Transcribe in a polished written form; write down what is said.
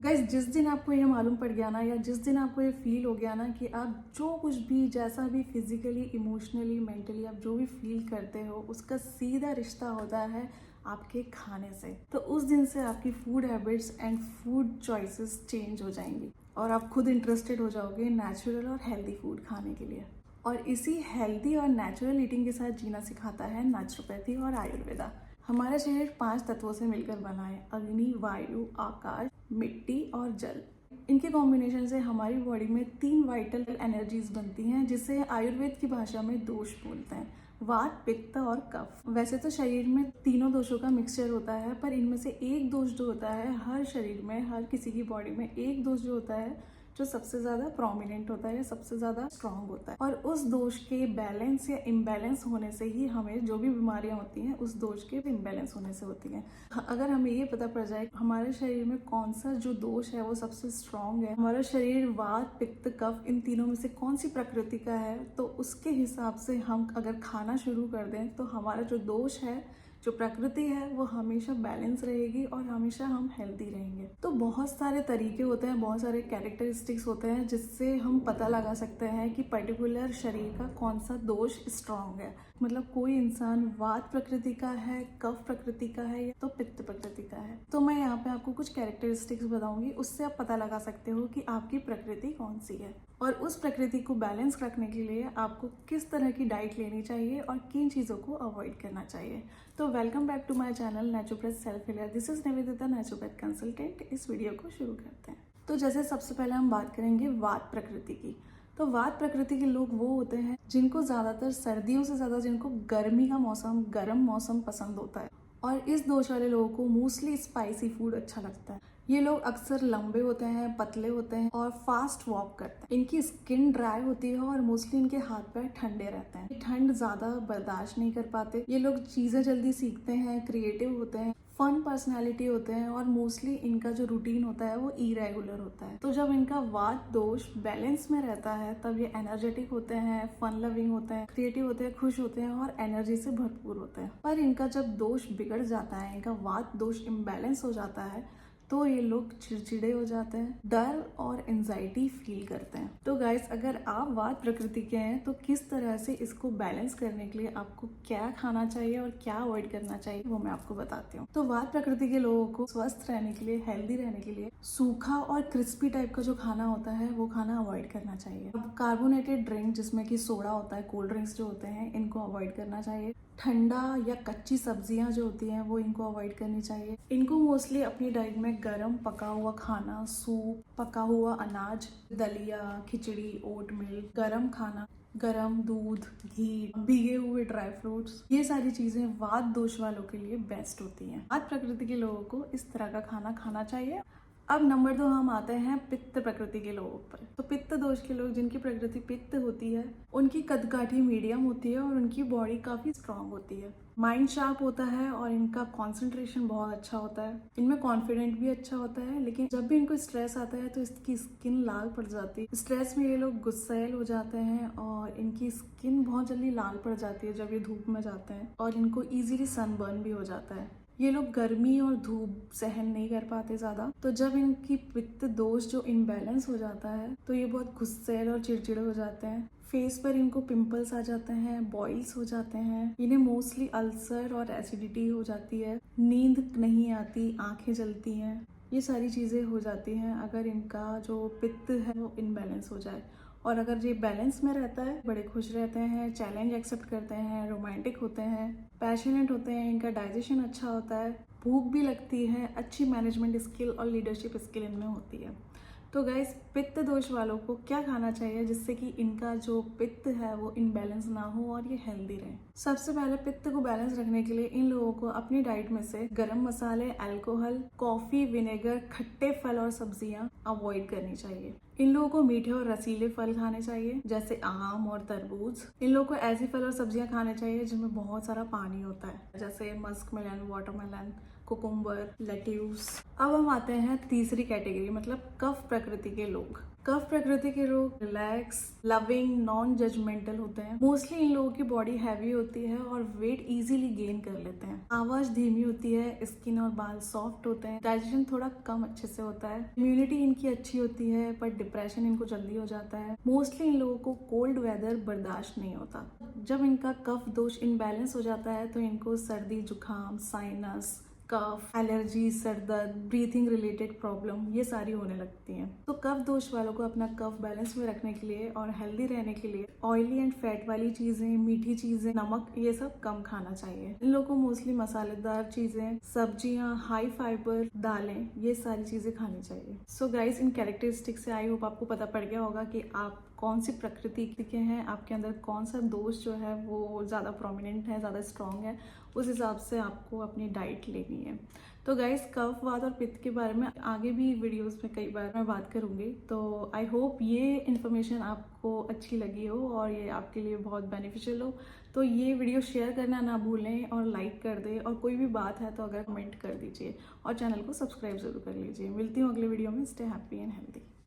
Guys, जिस दिन आपको ये मालूम पड़ गया ना, या जिस दिन आपको ये फील हो गया ना कि आप जो कुछ भी, जैसा भी फिजिकली, इमोशनली, मेंटली आप जो भी फील करते हो, उसका सीधा रिश्ता होता है आपके खाने से, तो उस दिन से आपकी food habits and food choices change हो जाएंगी और आप खुद इंटरेस्टेड हो जाओगे नेचुरल और हेल्दी फूड खाने के लिए। और इसी हेल्दी और नेचुरल ईटिंग के साथ जीना सिखाता है नेचुरोपैथी और आयुर्वेदा। हमारा शरीर 5 तत्वों से मिलकर बना है: अग्नि, वायु, आकाश, मिट्टी और जल। इनके कॉम्बिनेशन से हमारी बॉडी में 3 वाइटल एनर्जीज बनती हैं, जिसे आयुर्वेद की भाषा में दोष बोलते हैं: वात, पित्त और कफ। वैसे तो शरीर में तीनों दोषों का मिक्सचर होता है, पर इनमें से एक दोष जो होता है, हर शरीर में, हर किसी की बॉडी में एक दोष जो होता है जो सबसे ज्यादा प्रोमिनेंट होता है या सबसे ज्यादा स्ट्रांग होता है, और उस दोष के बैलेंस या इम्बैलेंस होने से ही हमें जो भी बीमारियां होती हैं उस दोष के इम्बैलेंस होने से होती हैं। अगर हमें ये पता पड़ जाए हमारे शरीर में कौन सा जो दोष है वो सबसे स्ट्रांग है, हमारा शरीर वात, पित्त, कफ, इन तीनों में से कौन सी प्रकृति का है, तो उसके हिसाब से हम अगर खाना शुरू कर दें तो हमारा जो दोष है, जो प्रकृति है, वो हमेशा बैलेंस रहेगी और हमेशा हम हेल्दी रहेंगे। तो बहुत सारे तरीके होते हैं, बहुत सारे कैरेक्टरिस्टिक्स होते हैं जिससे हम पता लगा सकते हैं कि पर्टिकुलर शरीर का कौन सा दोष स्ट्रांग है। मतलब कोई इंसान वात प्रकृति का है, कफ प्रकृति का है, या तो पित्त प्रकृति का है। तो मैं यहाँ पे आपको कुछ कैरेक्टरिस्टिक्स बताऊंगी, उससे आप पता लगा सकते हो कि आपकी प्रकृति कौन सी है और उस प्रकृति को बैलेंस रखने के लिए आपको किस तरह की डाइट लेनी चाहिए और किन चीज़ों को अवॉइड करना चाहिए। तो welcome back to my channel naturopath self healer. This is Nivedita, naturopath consultant. इस वीडियो को शुरू करते हैं। तो जैसे सबसे पहले हम बात करेंगे वात प्रकृति की। तो वात प्रकृति के लोग वो होते हैं जिनको ज्यादातर सर्दियों से ज्यादा जिनको गर्मी का मौसम, गर्म मौसम पसंद होता है, और इस दोष वाले लोगों को मोस्टली स्पाइसी फूड अच्छा लगता है। ये लोग अक्सर लंबे होते हैं, पतले होते हैं और फास्ट वॉक करते हैं। इनकी स्किन ड्राई होती है और मोस्टली इनके हाथ पैर ठंडे रहते हैं। ठंड ज्यादा बर्दाश्त नहीं कर पाते। ये लोग चीजें जल्दी सीखते हैं, क्रिएटिव होते हैं, फन पर्सनैलिटी होते हैं, और मोस्टली इनका जो रूटीन होता है वो इरेगुलर होता है। तो जब इनका वात दोष बैलेंस में रहता है तब ये एनर्जेटिक होते हैं, फन लविंग होते हैं, क्रिएटिव होते हैं, खुश होते हैं और एनर्जी से भरपूर होते हैं। पर इनका जब दोष बिगड़ जाता है, इनका वात दोष इम्बैलेंस हो जाता है, तो ये लोग चिड़चिड़े हो जाते हैं, डर और एंजाइटी फील करते हैं। तो गाइस, अगर आप वात प्रकृति के हैं तो किस तरह से इसको बैलेंस करने के लिए आपको क्या खाना चाहिए और क्या अवॉइड करना चाहिए वो मैं आपको बताती हूँ। तो वात प्रकृति के लोगों को स्वस्थ रहने के लिए, हेल्दी रहने के लिए सूखा और क्रिस्पी टाइप का जो खाना होता है वो खाना अवॉइड करना चाहिए। अब कार्बोनेटेड ड्रिंक जिसमें कि सोडा होता है, कोल्ड ड्रिंक्स जो होते हैं, इनको अवॉइड करना चाहिए। ठंडा या कच्ची सब्जियां जो होती हैं वो इनको अवॉइड करनी चाहिए। इनको मोस्टली अपनी डाइट में गरम पका हुआ खाना, सूप, पका हुआ अनाज, दलिया, खिचड़ी, ओटमील, गरम खाना, गरम दूध, घी, भीगे हुए ड्राई फ्रूट्स, ये सारी चीजें वात दोष वालों के लिए बेस्ट होती हैं। वात प्रकृति के लोगों को इस तरह का खाना खाना चाहिए। अब नंबर 2 हम आते हैं पित्त प्रकृति के लोगों पर। तो पित्त दोष के लोग जिनकी प्रकृति पित्त होती है, उनकी कदकाठी मीडियम होती है और उनकी बॉडी काफी स्ट्रांग होती है। माइंड शार्प होता है और इनका कंसंट्रेशन बहुत अच्छा होता है। इनमें कॉन्फिडेंट भी अच्छा होता है, लेकिन जब भी इनको स्ट्रेस आता है तो इसकी स्किन लाल पड़ जाती है। स्ट्रेस में ये लोग गुस्सैल हो जाते हैं और इनकी स्किन बहुत जल्दी लाल पड़ जाती है जब ये धूप में जाते हैं, और इनको इजीली सनबर्न भी हो जाता है। ये लोग गर्मी और धूप सहन नहीं कर पाते ज्यादा। तो जब इनकी पित्त दोष जो इम्बैलेंस हो जाता है तो ये बहुत गुस्सैल और चिड़चिड़े हो जाते हैं। फेस पर इनको पिंपल्स आ जाते हैं, बॉइल्स हो जाते हैं, इन्हें मोस्टली अल्सर और एसिडिटी हो जाती है, नींद नहीं आती, आंखें जलती हैं। ये सारी चीजें हो जाती हैं अगर इनका जो पित्त है वो इनबैलेंस हो जाए। और अगर ये बैलेंस में रहता है, बड़े खुश रहते हैं, चैलेंज एक्सेप्ट करते हैं, रोमांटिक होते हैं, पैशनेट होते हैं, इनका डाइजेशन अच्छा होता है, भूख भी लगती है, अच्छी मैनेजमेंट स्किल और लीडरशिप स्किल इनमें होती है। तो गाइस, पित्त दोष वालों को क्या खाना चाहिए जिससे कि इनका जो पित्त है वो इनबैलेंस ना हो और ये हेल्दी रहे। सबसे पहले पित्त को बैलेंस रखने के लिए इन लोगों को अपनी डाइट में से गरम मसाले, अल्कोहल, कॉफी, विनेगर, खट्टे फल और सब्जियां अवॉइड करनी चाहिए। इन लोगों को मीठे और रसीले फल खाने चाहिए जैसे आम और तरबूज। इन लोगों को ऐसी फल और सब्जियां खाने चाहिए जिनमें बहुत सारा पानी होता है, जैसे musk melon, watermelon, cucumber, lettuce. अब हम आते हैं तीसरी कैटेगरी, मतलब कफ प्रकृति के लोग। कफ प्रकृति के लोग रिलैक्स, लविंग, नॉन जजमेंटल होते हैं। मोस्टली इन लोगों की बॉडी हैवी होती है और वेट इजीली गेन कर लेते हैं। आवाज धीमी होती है, स्किन और बाल सॉफ्ट होते हैं, डाइजेशन थोड़ा कम अच्छे से होता है, इम्यूनिटी इनकी अच्छी होती है पर डिप्रेशन इनको जल्दी हो जाता है। मोस्टली इन लोगों को कोल्ड वेदर बर्दाश्त नहीं होता। जब इनका कफ दोष इनबैलेंस हो जाता है तो इनको सर्दी, जुकाम, साइनस, कफ, एलर्जी, सर दर्द, ब्रीथिंग रिलेटेड प्रॉब्लम ये सारी होने लगती हैं। तो कफ दोष वालों को अपना कफ बैलेंस में रखने के लिए और हेल्दी रहने के लिए ऑयली एंड फैट वाली चीजें, मीठी चीजें, नमक ये सब कम खाना चाहिए। इन लोगों को मोस्टली मसालेदार चीजें, सब्जियां, हाई फाइबर, दालें ये सारी चीजें खानी चाहिए। सो गाइस, इन कैरेक्टरिस्टिक से आई होप आपको पता पड़ गया होगा कि आप कौन सी प्रकृति के हैं, आपके अंदर कौन सा दोष जो है वो ज़्यादा प्रोमिनेंट है, ज़्यादा स्ट्रॉन्ग है। उस हिसाब से आपको अपनी डाइट लेनी है। तो गाइस, कफ, वात और पित्त के बारे में आगे भी वीडियोस में कई बार मैं बात करूंगी। तो आई होप ये इन्फॉर्मेशन आपको अच्छी लगी हो और ये आपके लिए बहुत बेनिफिशियल हो। तो ये वीडियो शेयर करना ना भूलें और लाइक कर दें, और कोई भी बात है तो अगर कमेंट कर दीजिए और चैनल को सब्सक्राइब जरूर कर लीजिए। मिलती हूँ अगले वीडियो में। Stay happy and healthy.